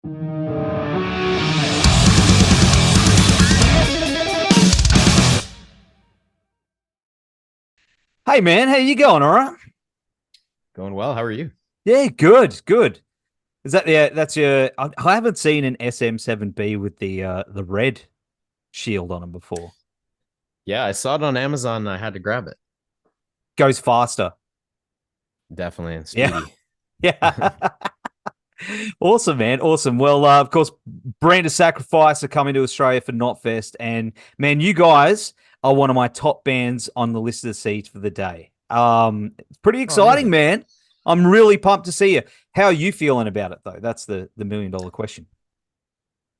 Hey man, how you going? All right? Going well. How are you? Yeah, good, good. Is that that's your? I haven't seen an SM7B with the red shield on them before. Yeah, I saw it on Amazon and I had to grab it. Goes faster. Definitely and Yeah, speedy. yeah. Awesome, man. Awesome. Well, of course, Brand of Sacrifice are coming to Australia for Knotfest, and man, you guys are one of my top bands on the list of the seats for the day. It's pretty Oh, exciting, amazing. man. I'm really pumped to see you. How are you feeling about it, though? That's the $1 million question.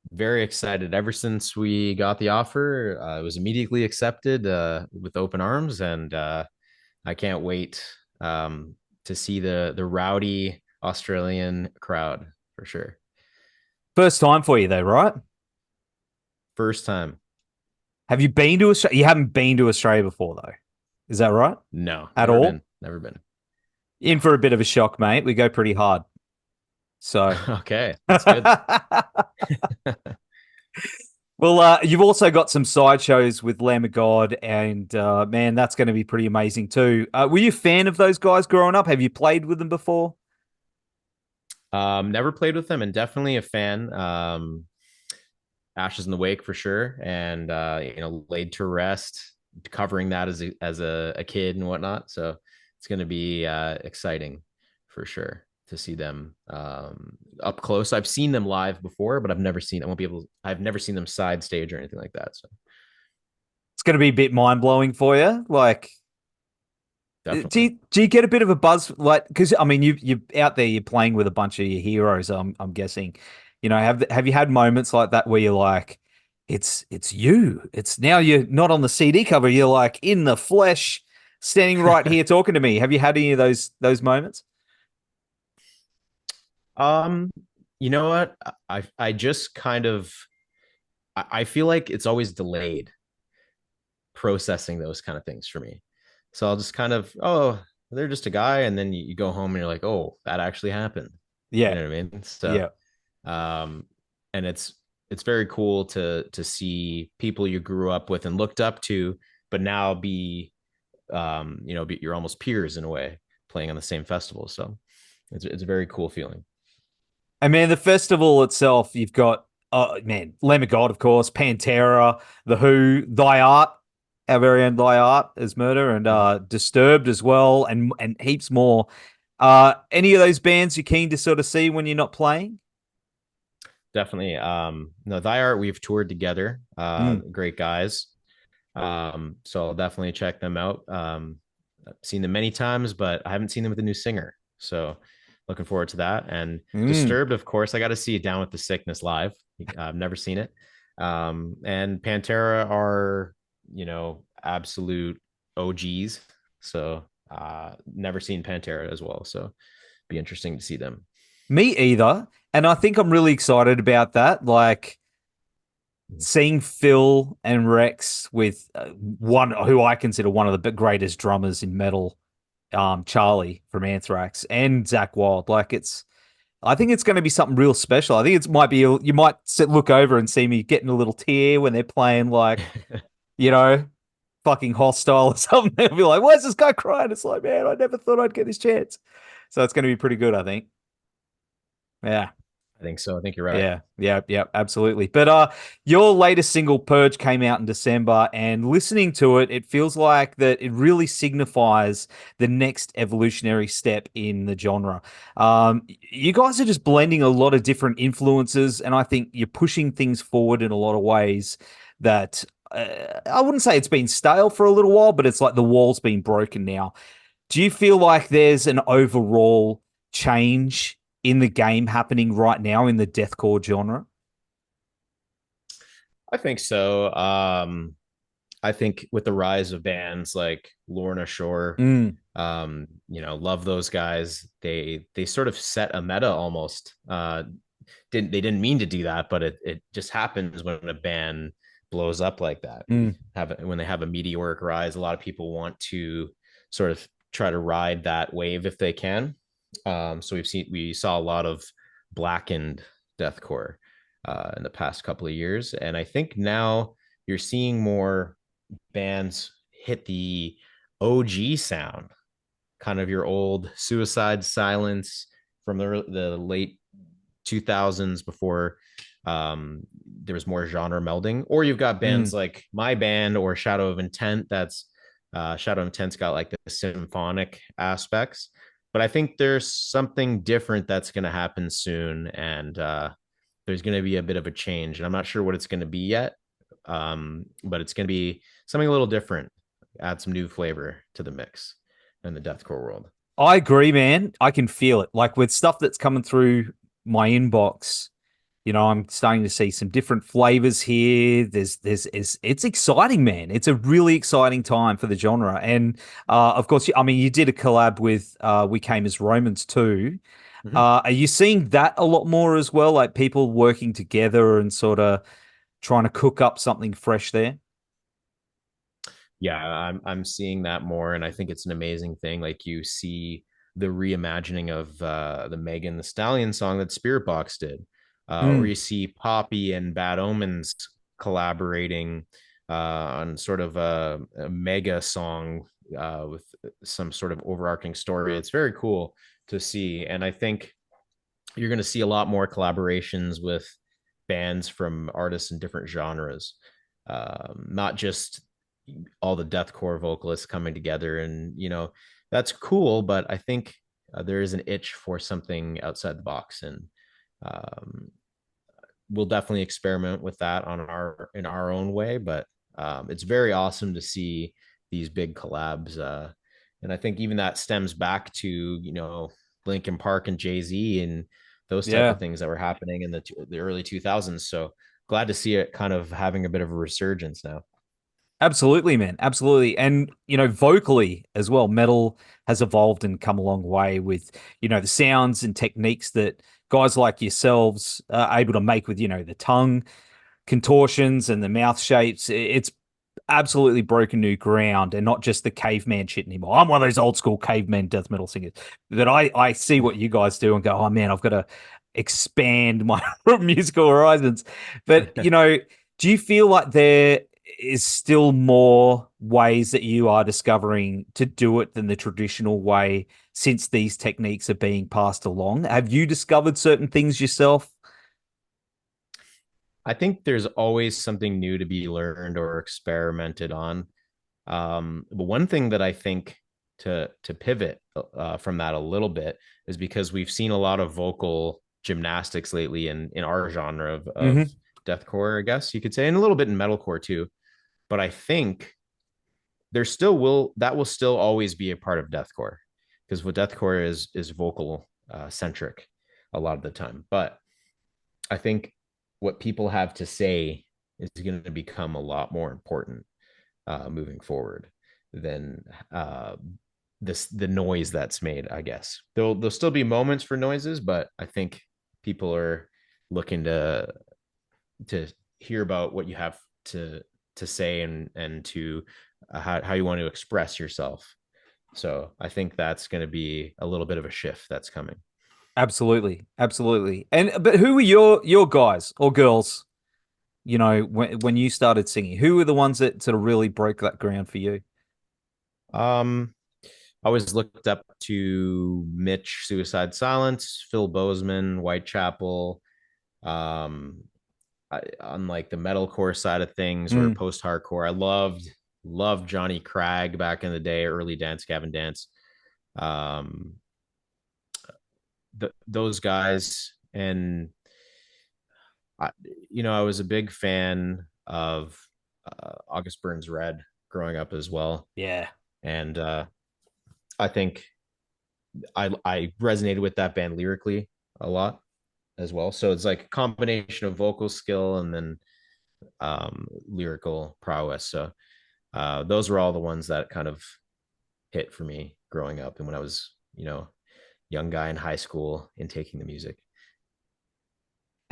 Very excited. Ever since we got the offer, it was immediately accepted with open arms, and I can't wait to see the rowdy Australian crowd for sure. First time for you, though, right? First time. Have you been to Australia? You haven't been to Australia before, though. Is that right? No, At never all? been. Never been. In for a bit of a shock, mate. We go pretty hard. So. Okay, that's good. Well, you've also got some sideshows with Lamb of God, and man, that's going to be pretty amazing too. Were you a fan of those guys growing up? Have you played with them before? Never played with them, and definitely a fan. Ashes in the Wake for sure, and Laid to Rest, covering that as a kid and whatnot. So it's going to be exciting for sure to see them up close. I've seen them live before, but I've never seen. I won't be able. I've never seen them side stage or anything like that. So It's going to be a bit mind blowing for you. Like, definitely. do you get a bit of a buzz? Like, because I mean, you out there, you're playing with a bunch of your heroes. I'm guessing. Have you had moments like that where you're like, it's you. It's now you're not on the CD cover. You're like in the flesh, standing right here talking to me. Have you had any of those moments? um, you know what? I just kind of I feel like it's always delayed processing those kind of things for me. So I'll just kind of, oh, they're just a guy, and then you go home and you're like, oh, that actually happened. You Yeah, know what I mean? So, yeah. um, and it's very cool to see people you grew up with and looked up to, but now you're almost peers in a way, playing on the same festival. So it's a very cool feeling. And man, the festival itself, you've got man, Lamb of God, of course, Pantera, The Who, Thy Art, our very own Thy Art is Murder, and Mhm. Disturbed as well, and heaps more. Any of those bands you're keen to sort of see when you're not playing? Definitely. No, Thy Art, we've toured together. Mm. Great guys. So I'll definitely check them out. I've seen them many times, but I haven't seen them with a new singer. So looking forward to that. And Mm. Disturbed, of course, I got to see Down with the Sickness live. I've never seen it. And Pantera are, absolute OGs. So never seen Pantera as well. So be interesting to see them. Me either. And I think I'm really excited about that. Like, seeing Phil and Rex with one who I consider one of the greatest drummers in metal, Charlie from Anthrax, and Zach Wild. I think it's going to be something real special. I think it might be, you might look over and see me getting a little tear when they're playing, like, you know, fucking Hostile or something. They'll be like, where's this guy crying? It's like, man, I never thought I'd get this chance. So it's going to be pretty good, I think. Yeah. I think so. I think you're right. Yeah, yeah, yeah, absolutely. But your latest single Purge came out in December, and listening to it, it feels like that it really signifies the next evolutionary step in the genre. You guys are just blending a lot of different influences, and I think you're pushing things forward in a lot of ways that I wouldn't say it's been stale for a little while, but it's like the wall's been broken now. Do you feel like there's an overall change in the game happening right now in the deathcore genre? I think so. I think with the rise of bands like Lorna Shore, Mm, love those guys. They sort of set a meta almost. They didn't mean to do that, but it just happens when a band blows up like that. mm. When they have a meteoric rise, a lot of people want to sort of try to ride that wave if they can. So we saw a lot of Blackened deathcore in the past couple of years, and I think now you're seeing more bands hit the OG sound, kind of your old Suicide Silence from the late 2000s before there was more genre melding, or you've got bands Mm. like my band or Shadow of Intent. That's Shadow of Intent's got like the symphonic aspects, but I think there's something different that's going to happen soon, and there's going to be a bit of a change, and I'm not sure what it's going to be yet, but it's going to be something a little different, add some new flavor to the mix in the deathcore world. I agree, man. I can feel it. Like with stuff that's coming through my inbox, I'm starting to see some different flavors here. It's exciting, man. It's a really exciting time for the genre. And of course, I mean, you did a collab with We Came as Romans too. Mm-hmm. Are you seeing that a lot more as well? Like people working together and sort of trying to cook up something fresh there? Yeah, I'm seeing that more, and I think it's an amazing thing. Like you see the reimagining of the Megan the Stallion song that Spirit Box did, or Mm, you see Poppy and Bad Omens collaborating on sort of a mega song with some sort of overarching story. It's very cool to see, and I think you're going to see a lot more collaborations with bands from artists in different genres, not just all the deathcore vocalists coming together. And that's cool, but I think there is an itch for something outside the box, and um, we'll definitely experiment with that in our own way. But it's very awesome to see these big collabs, and I think even that stems back to Linkin Park and Jay-Z and those type of yeah. things that were happening in the early 2000s. So glad to see it kind of having a bit of a resurgence now. Absolutely, man. Absolutely. And, vocally as well, metal has evolved and come a long way with, the sounds and techniques that guys like yourselves are able to make with, the tongue contortions and the mouth shapes. It's absolutely broken new ground and not just the caveman shit anymore. I'm one of those old school caveman death metal singers that I see what you guys do and go, oh man, I've got to expand my musical horizons. But, do you feel like there is still more ways that you are discovering to do it than the traditional way since these techniques are being passed along? Have you discovered certain things yourself? I think there's always something new to be learned or experimented on. But one thing that I think to pivot from that a little bit is because we've seen a lot of vocal gymnastics lately in our genre of Hmm. deathcore, I guess you could say, and a little bit in metalcore too. But I think there still will still always be a part of deathcore, because what deathcore is vocal centric a lot of the time. But I think what people have to say is going to become a lot more important moving forward than the noise that's made. I guess there'll still be moments for noises, but I think people are looking to hear about what you have to say, and to how you want to express yourself. So I think that's going to be a little bit of a shift that's coming. Absolutely, absolutely. And but who were your guys or girls? When you started singing, who were the ones that sort of really broke that ground for you? Um, I always looked up to Mitch, Suicide Silence, Phil Bozeman, Whitechapel. Um, on like the metalcore side of things or Mm, post hardcore, I loved Johnny Cragg back in the day, early Dance Gavin Dance. Um, those guys, and I, I was a big fan of August Burns Red growing up as well, yeah, and I think I resonated with that band lyrically a lot as well. So it's like a combination of vocal skill and then lyrical prowess. So those were all the ones that kind of hit for me growing up and when I was, young guy in high school and taking the music.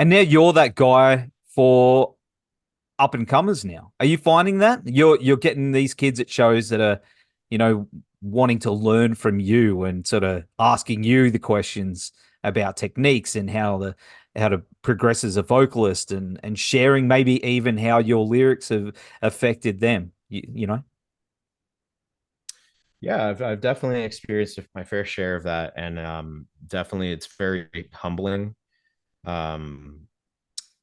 and now you're that guy for up and comers. Now, are you finding that you're getting these kids at shows that are, you know, wanting to learn from you and sort of asking you the questions? about techniques and how to progress as a vocalist, and sharing maybe even how your lyrics have affected them. You know. Yeah, I've definitely experienced my fair share of that, and definitely it's very humbling. Um,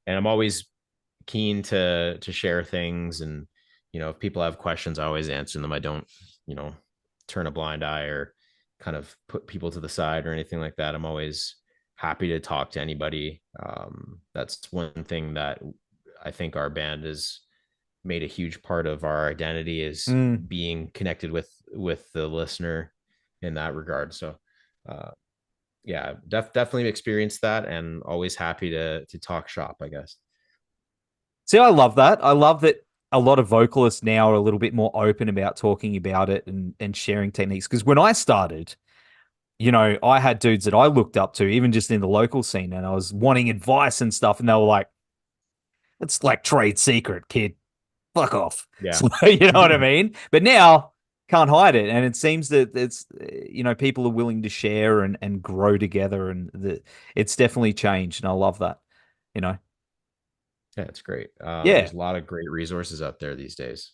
and I'm always keen to share things, and if people have questions, I always answer them. I don't, you know, turn a blind eye or kind of put people to the side or anything like that. I'm always happy to talk to anybody. That's one thing that I think our band has made a huge part of our identity, is Mm. being connected with the listener in that regard. So uh yeah, definitely experienced that, and always happy to talk shop, I guess. See, I love that. I love that a lot of vocalists now are a little bit more open about talking about it and sharing techniques. Because when I started, I had dudes that I looked up to, even just in the local scene, and I was wanting advice and stuff, and they were like, "It's like trade secret, kid. Fuck off." Yeah. So, you know what I mean? But now can't hide it, and it seems that people are willing to share and grow together, and it's definitely changed, and I love that. You know, Yeah, it's great. yeah. There's a lot of great resources out there these days.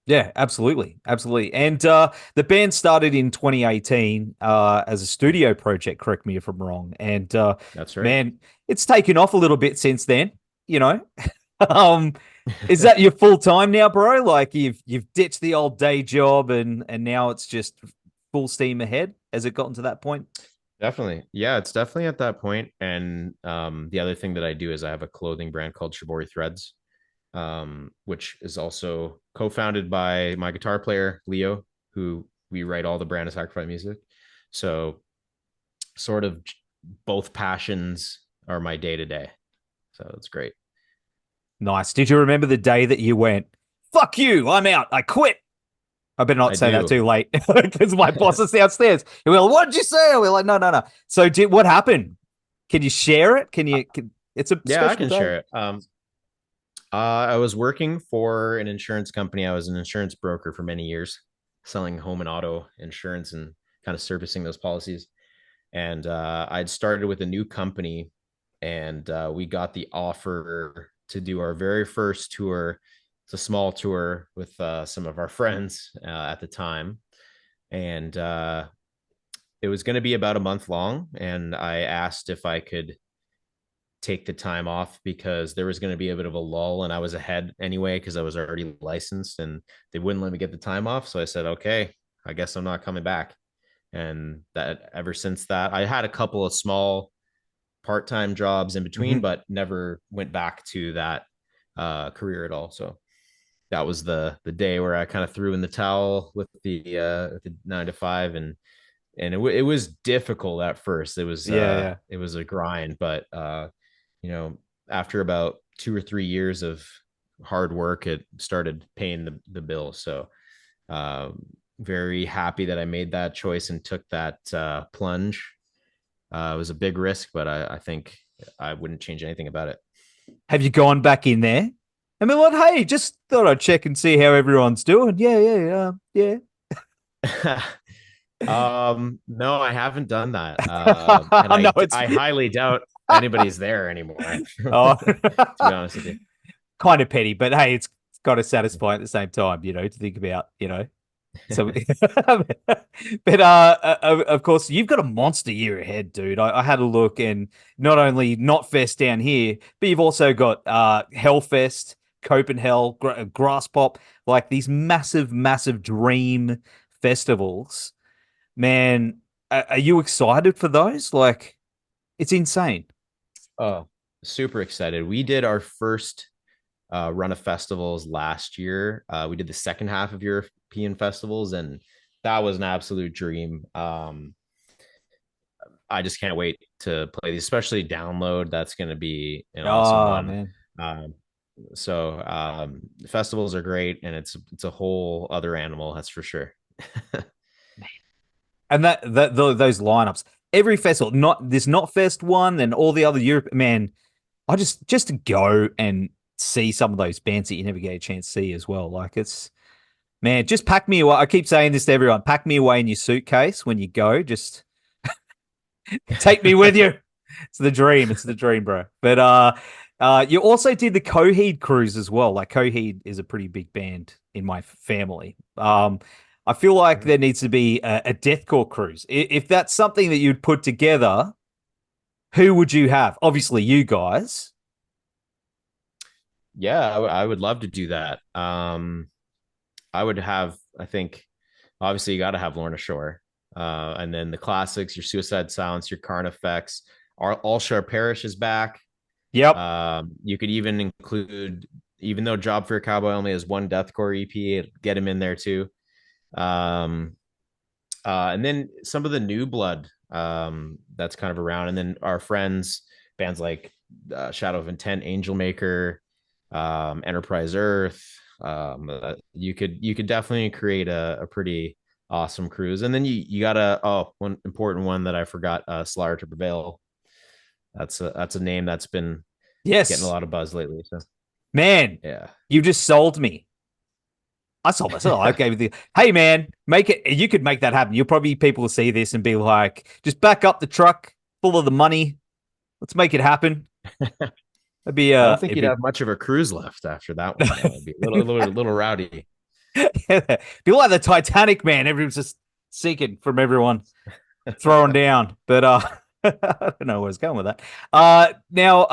Yeah, absolutely. Absolutely. And the band started in 2018 as a studio project, correct me if I'm wrong. And That's right. man, it's taken off a little bit since then, you know. um, is that your full time now, bro? Like you've ditched the old day job and now it's just full steam ahead? Has it gotten to that point? Definitely. Yeah, it's definitely at that point. And the other thing that I do is I have a clothing brand called Shibori Threads, which is also co-founded by my guitar player, Leo, who we write all the Brand of Sacrifice music. So sort of both passions are my day to day. So it's great. Nice. Did you remember the day that you went, "Fuck you, I'm out, I quit"? I better not I say that do. too late because my boss is downstairs. He will, "What did you say?" We're like, "No, no, no." So, what happened? Can you share it? It's a Yeah, I special can day. share it. I was working for an insurance company. I was an insurance broker for many years, selling home and auto insurance and kind of servicing those policies. And I'd started with a new company, and we got the offer to do our very first tour. It's a small tour with some of our friends at the time, and it was going to be about a month long. And I asked if I could take the time off because there was going to be a bit of a lull, and I was ahead anyway because I was already licensed, and they wouldn't let me get the time off. So I said, okay, I guess I'm not coming back. And that ever since that, I had a couple of small part-time jobs in between, Mhm. but never went back to that career at all. So that was the day where I kind of threw in the towel with the 9 to 5, and it was difficult at first. Yeah, yeah. It was a grind, but you know, after about 2 or 3 years of hard work, it started paying the bill. So very happy that I made that choice and took that plunge. It was a big risk, but I think I wouldn't change anything about it. Have you gone back in there? I mean, like, hey, just thought I'd check and see how everyone's doing. Yeah, yeah, yeah, No, I haven't done that. And yeah. No, it's I highly doubt anybody's there anymore, oh, to be honest with you. kind of petty, but hey, it's got to satisfy at the same time, to think about, So, but of course, you've got a monster year ahead, dude. I had a look, and not only Knotfest down here, but you've also got Hellfest, Copenhagen, Grass Pop, like these massive, massive dream festivals. Man, are you excited for those? Like, it's insane. Oh, super excited. We did our first run of festivals last year. We did the second half of European festivals, and that was an absolute dream. I just can't wait to play these, especially download. That's going to be an awesome Oh one. man. Um, festivals are great, and it's a whole other animal, that's for sure. And those lineups, every festival, not this not fest one, and all the other Europe, man. I just to go and see some of those bands that you never get a chance to see as well. Like it's man, just pack me away. I keep saying this to everyone: pack me away in your suitcase when you go. Just Take me with you. It's the dream. It's the dream, bro. But you also did the Coheed cruise as well. Like Coheed is a pretty big band in my family. I feel like there needs to be a deathcore cruise. If that's something that you'd put together, who would you have? Obviously, you guys. Yeah, I would love to do that. I would have, I think, obviously you got to have Lorna Shore, and then the classics, your Suicide Silence, your Carnifex, All Share Parish is back. Yep. You could even include, even though Job for a Cowboy only has one deathcore EP, get him in there too. Um, and then some of the new blood that's kind of around, and then our friends bands like Shadow of Intent, Angel Maker, Enterprise Earth. You could definitely create a pretty awesome cruise, and then you got one important one that I forgot, Slayer to Prevail. That's a name that's been getting a Yes. lot of buzz lately. So Man, yeah. you just sold me. I sold myself. I gave you the hey man, make it. You could make that happen. You'll probably people will see this and be like, just back up the truck full of the money. Let's make it happen. It'd be I don't think it'd you'd be have much of a cruise left after that one, though. It'd be a little rowdy. be like the Titanic, man. Everyone's just sinking from everyone throwing down. But I don't know where I was going with that. Now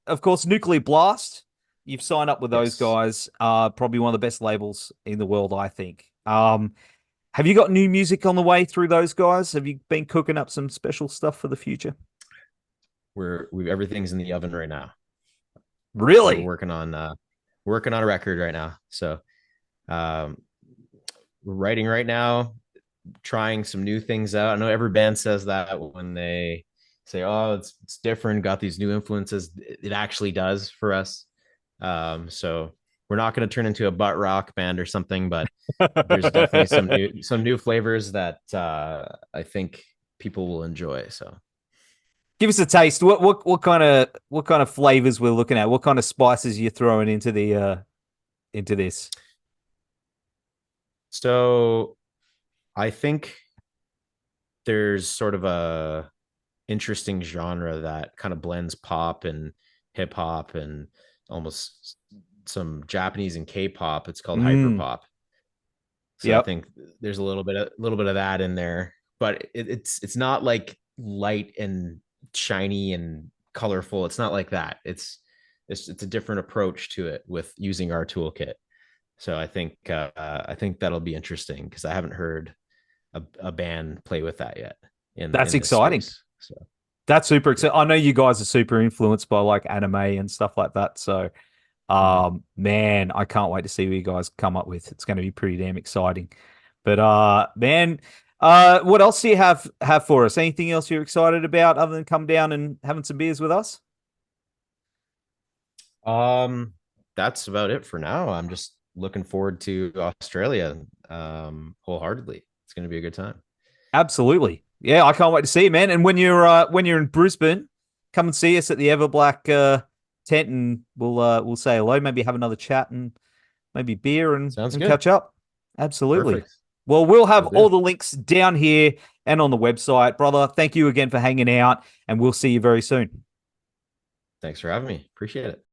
of course, Nuclear Blast. You've signed up with those Yes. guys. Probably one of the best labels in the world, I think. Have you got new music on the way through those guys? Have you been cooking up some special stuff for the future? We everything's in the oven right now. We're Really? working on a record right now. So um, we're writing right now, trying some new things out. I know every band says that when they say, "Oh, it's different, got these new influences." It actually does for us. So we're not going to turn into a butt rock band or something, but there's definitely some new flavors that I think people will enjoy. So Give us a taste. What kind of flavors we're looking at? What kind of spices you're throwing into the into this? so I think there's sort of a interesting genre that kind of blends pop and hip hop and almost some Japanese and K-pop. It's called hyper Mm, pop. So I yep. think there's a little bit of that in there, but it's not like light and shiny and colorful. It's not like that. It's a different approach to it with using our toolkit. So I think that'll be interesting because I haven't heard a band play with that yet in That's in this exciting. space. So That's super yeah. exciting. I know you guys are super influenced by like anime and stuff like that. So, Mhm. man, I can't wait to see what you guys come up with. It's going to be pretty damn exciting. But, man, what else do you have for us? Anything else you're excited about other than come down and having some beers with us? Um, that's about it for now. I'm just looking forward to Australia wholeheartedly. It's going to be a good time. Absolutely. Yeah, I can't wait to see you, man. And when you're in Brisbane, come and see us at the Everblack tent, and we'll say hello. Maybe have another chat and maybe beer Sounds and good. catch up. Absolutely. Perfect. Well, we'll have Will do. all the links down here and on the website, brother. Thank you again for hanging out, and we'll see you very soon. Thanks for having me. Appreciate it.